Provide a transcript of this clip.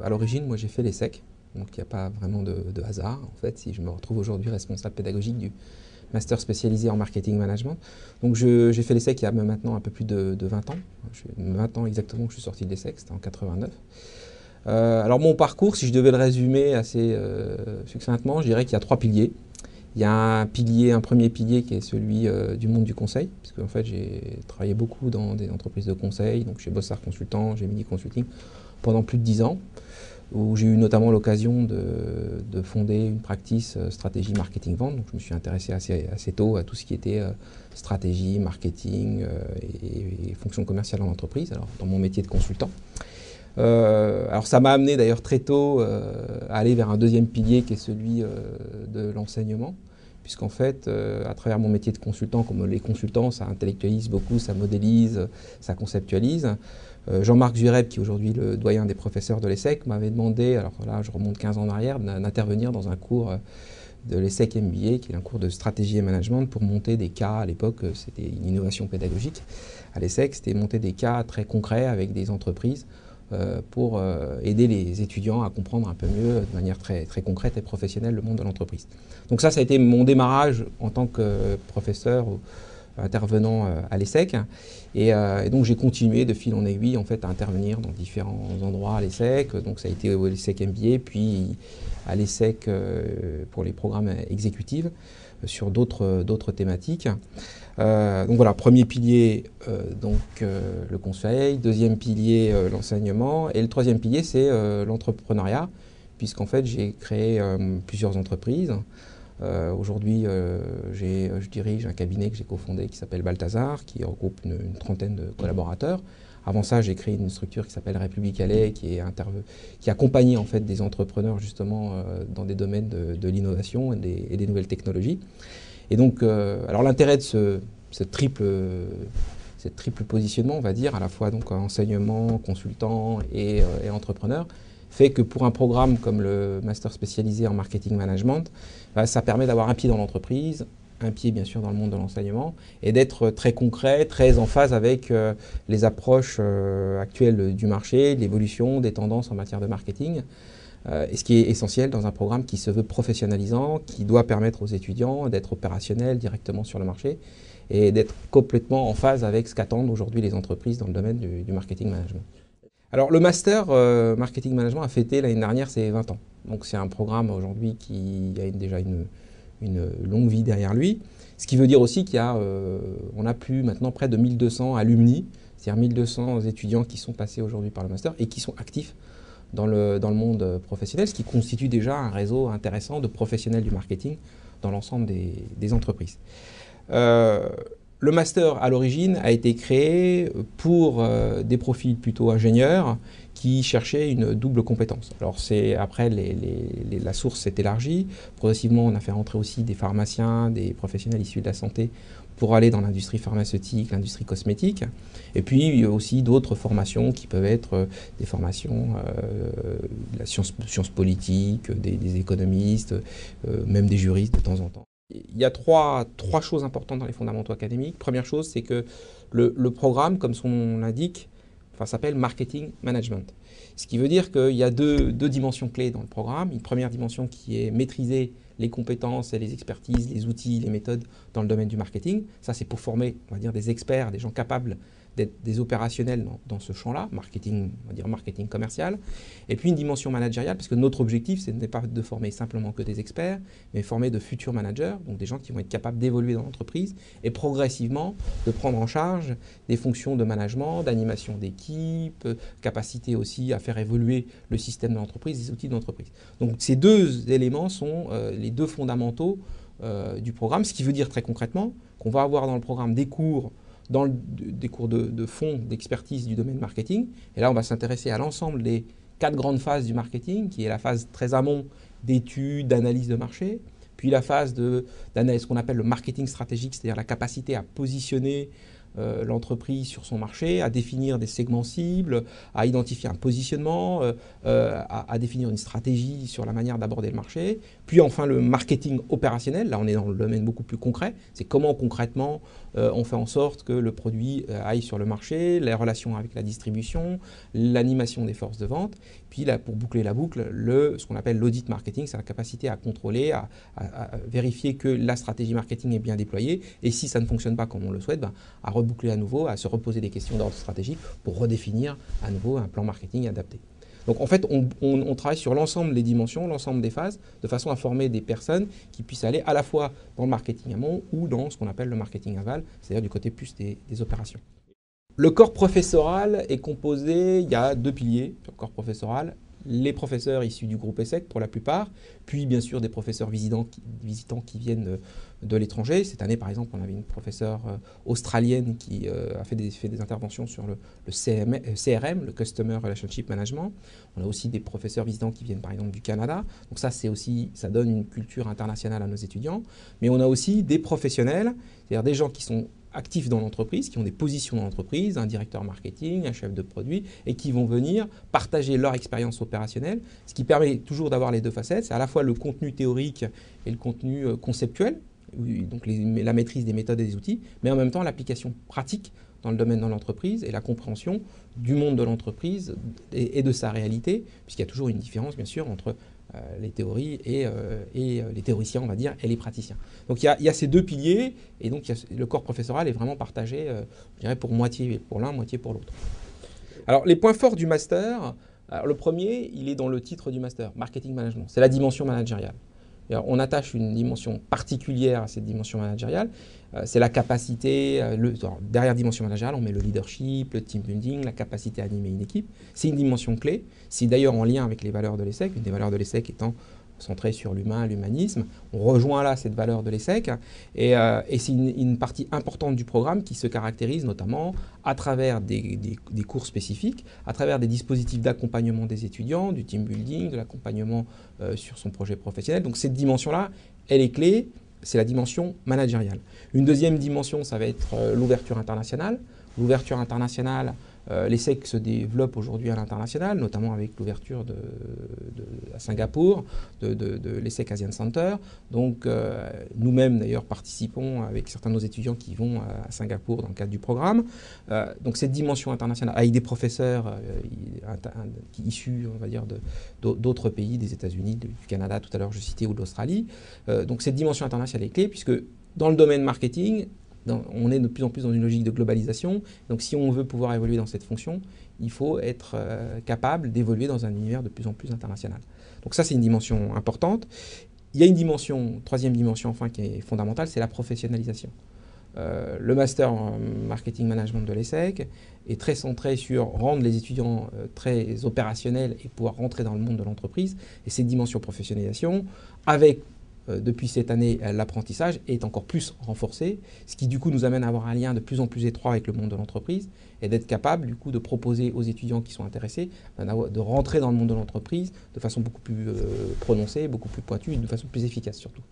à l'origine, moi j'ai fait l'ESSEC, donc il n'y a pas vraiment de hasard en fait si je me retrouve aujourd'hui responsable pédagogique du master spécialisé en marketing management. Donc j'ai fait l'ESSEC il y a maintenant un peu plus de 20 ans. 20 ans exactement que je suis sorti de l'ESSEC, c'était en 89. Alors mon parcours, si je devais le résumer assez succinctement, je dirais qu'il y a 3 piliers. Il y a un premier pilier qui est celui du monde du conseil, parce qu'en fait j'ai travaillé beaucoup dans des entreprises de conseil, donc chez Bossard Consultant, Gemini Consulting, pendant plus de 10 ans, où j'ai eu notamment l'occasion de fonder une practice stratégie marketing vente. Donc je me suis intéressé assez tôt à tout ce qui était stratégie, marketing et fonctions commerciales en entreprise, alors dans mon métier de consultant. Alors ça m'a amené d'ailleurs très tôt à aller vers un deuxième pilier qui est celui de l'enseignement, puisqu'en fait, à travers mon métier de consultant, comme les consultants, ça intellectualise beaucoup, ça modélise, ça conceptualise. Jean-Marc Zureb, qui est aujourd'hui le doyen des professeurs de l'ESSEC, m'avait demandé, alors là je remonte 15 ans en arrière, d'intervenir dans un cours de l'ESSEC MBA, qui est un cours de stratégie et management, pour monter des cas. À l'époque, c'était une innovation pédagogique. À l'ESSEC, c'était monter des cas très concrets avec des entreprises pour aider les étudiants à comprendre un peu mieux, de manière très concrète et professionnelle, le monde de l'entreprise. Donc ça a été mon démarrage en tant que professeur intervenant à l'ESSEC. Et donc j'ai continué de fil en aiguille en fait, à intervenir dans différents endroits à l'ESSEC. Donc ça a été au l'ESSEC MBA, puis à l'ESSEC pour les programmes exécutifs sur d'autres thématiques. Donc voilà, premier pilier, le conseil, deuxième pilier, l'enseignement, et le troisième pilier, c'est l'entrepreneuriat, puisqu'en fait, j'ai créé plusieurs entreprises. Aujourd'hui, je dirige un cabinet que j'ai cofondé qui s'appelle Balthazar, qui regroupe une trentaine de collaborateurs. Avant ça, j'ai créé une structure qui s'appelle République Allais, qui accompagnait en fait des entrepreneurs justement dans des domaines de l'innovation et des nouvelles technologies. Et donc, alors l'intérêt de ce triple positionnement, on va dire, à la fois donc enseignement, consultant et entrepreneur, fait que pour un programme comme le master spécialisé en marketing management, ça permet d'avoir un pied dans l'entreprise, un pied bien sûr dans le monde de l'enseignement, et d'être très concret, très en phase avec les approches actuelles du marché, l'évolution des tendances en matière de marketing. Et ce qui est essentiel dans un programme qui se veut professionnalisant, qui doit permettre aux étudiants d'être opérationnels directement sur le marché et d'être complètement en phase avec ce qu'attendent aujourd'hui les entreprises dans le domaine du marketing management. Alors le master marketing management a fêté l'année dernière ses 20 ans. Donc c'est un programme aujourd'hui qui a déjà une longue vie derrière lui. Ce qui veut dire aussi qu'on a plus maintenant près de 1200 alumni, c'est-à-dire 1200 étudiants qui sont passés aujourd'hui par le master et qui sont actifs dans le monde professionnel, ce qui constitue déjà un réseau intéressant de professionnels du marketing dans l'ensemble des entreprises. Le master, à l'origine, a été créé pour des profils plutôt ingénieurs qui cherchaient une double compétence. Alors après, la source s'est élargie. Progressivement, on a fait rentrer aussi des pharmaciens, des professionnels issus de la santé pour aller dans l'industrie pharmaceutique, l'industrie cosmétique. Et puis, il y a aussi d'autres formations qui peuvent être des formations de la science politique, des économistes, même des juristes de temps en temps. Il y a trois choses importantes dans les fondamentaux académiques. Première chose, c'est que le programme, comme son nom l'indique, s'appelle Marketing Management. Ce qui veut dire qu'il y a deux dimensions clés dans le programme. Une première dimension qui est maîtriser les compétences et les expertises, les outils, les méthodes dans le domaine du marketing. Ça, c'est pour former, on va dire, des experts, des gens capables d'être des opérationnels dans ce champ-là, marketing, on va dire marketing commercial. Et puis une dimension managériale, parce que notre objectif, ce n'est pas de former simplement que des experts, mais former de futurs managers, donc des gens qui vont être capables d'évoluer dans l'entreprise et progressivement de prendre en charge des fonctions de management, d'animation d'équipe, capacité aussi à faire évoluer le système de l'entreprise, les outils de l'entreprise. Donc ces deux éléments sont les deux fondamentaux du programme, ce qui veut dire très concrètement qu'on va avoir dans le programme des cours des cours de fond d'expertise du domaine marketing. Et là, on va s'intéresser à l'ensemble des 4 grandes phases du marketing, qui est la phase très amont d'études, d'analyse de marché, puis la phase d'analyse, ce qu'on appelle le marketing stratégique, c'est-à-dire la capacité à positionner l'entreprise sur son marché, à définir des segments cibles, à identifier un positionnement, à définir une stratégie sur la manière d'aborder le marché. Puis enfin le marketing opérationnel, là on est dans le domaine beaucoup plus concret, c'est comment concrètement on fait en sorte que le produit aille sur le marché, les relations avec la distribution, l'animation des forces de vente. Puis là, pour boucler la boucle, ce qu'on appelle l'audit marketing, c'est la capacité à contrôler, à vérifier que la stratégie marketing est bien déployée. Et si ça ne fonctionne pas comme on le souhaite, à reboucler à nouveau, à se reposer des questions d'ordre stratégique pour redéfinir à nouveau un plan marketing adapté. Donc en fait, on travaille sur l'ensemble des dimensions, l'ensemble des phases, de façon à former des personnes qui puissent aller à la fois dans le marketing amont ou dans ce qu'on appelle le marketing aval, c'est-à-dire du côté plus des opérations. Le corps professoral est composé, il y a 2 piliers sur le corps professoral. Les professeurs issus du groupe ESSEC pour la plupart, puis bien sûr des professeurs visitants qui viennent de l'étranger. Cette année, par exemple, on avait une professeure australienne qui a fait des interventions sur le CRM, le Customer Relationship Management. On a aussi des professeurs visitants qui viennent par exemple du Canada. Donc ça donne une culture internationale à nos étudiants. Mais on a aussi des professionnels, c'est-à-dire des gens qui sont actifs dans l'entreprise, qui ont des positions dans l'entreprise, un directeur marketing, un chef de produit, et qui vont venir partager leur expérience opérationnelle, ce qui permet toujours d'avoir les 2 facettes. C'est à la fois le contenu théorique et le contenu conceptuel, donc la maîtrise des méthodes et des outils, mais en même temps l'application pratique dans le domaine de l'entreprise et la compréhension du monde de l'entreprise et de sa réalité, puisqu'il y a toujours une différence, bien sûr, entre les théories et les théoriciens, on va dire, et les praticiens. Donc il y a ces 2 piliers, et donc le corps professoral est vraiment partagé, je dirais, pour moitié pour l'un, moitié pour l'autre. Alors les points forts du master, alors, le premier, il est dans le titre du master, Marketing Management, c'est la dimension managériale. Alors, on attache une dimension particulière à cette dimension managériale, c'est la capacité, derrière dimension managériale, on met le leadership, le team building, la capacité à animer une équipe. C'est une dimension clé, c'est d'ailleurs en lien avec les valeurs de l'ESSEC, une des valeurs de l'ESSEC étant centrée sur l'humain, l'humanisme. On rejoint là cette valeur de l'ESSEC et c'est une partie importante du programme qui se caractérise notamment à travers des cours spécifiques, à travers des dispositifs d'accompagnement des étudiants, du team building, de l'accompagnement sur son projet professionnel. Donc cette dimension-là, elle est clé. C'est la dimension managériale. Une deuxième dimension, ça va être l'ouverture internationale. L'ouverture internationale, l'ESSEC se développe aujourd'hui à l'international, notamment avec l'ouverture à Singapour de l'ESSEC Asian Center. Donc nous-mêmes d'ailleurs participons avec certains de nos étudiants qui vont à Singapour dans le cadre du programme. Donc cette dimension internationale, avec des professeurs issus, on va dire, d'autres pays, des États-Unis, du Canada, tout à l'heure je citais, ou d'Australie. Donc cette dimension internationale est clé puisque dans le domaine marketing, on est de plus en plus dans une logique de globalisation. Donc si on veut pouvoir évoluer dans cette fonction, il faut être capable d'évoluer dans un univers de plus en plus international. Donc ça, c'est une dimension importante. Il y a une dimension, troisième dimension enfin, qui est fondamentale, c'est la professionnalisation. Le master en marketing management de l'ESSEC est très centré sur rendre les étudiants très opérationnels et pouvoir rentrer dans le monde de l'entreprise. Et cette dimension professionnalisation, avec depuis cette année, l'apprentissage est encore plus renforcé, ce qui du coup nous amène à avoir un lien de plus en plus étroit avec le monde de l'entreprise et d'être capable du coup de proposer aux étudiants qui sont intéressés de rentrer dans le monde de l'entreprise de façon beaucoup plus prononcée, beaucoup plus pointue et de façon plus efficace surtout.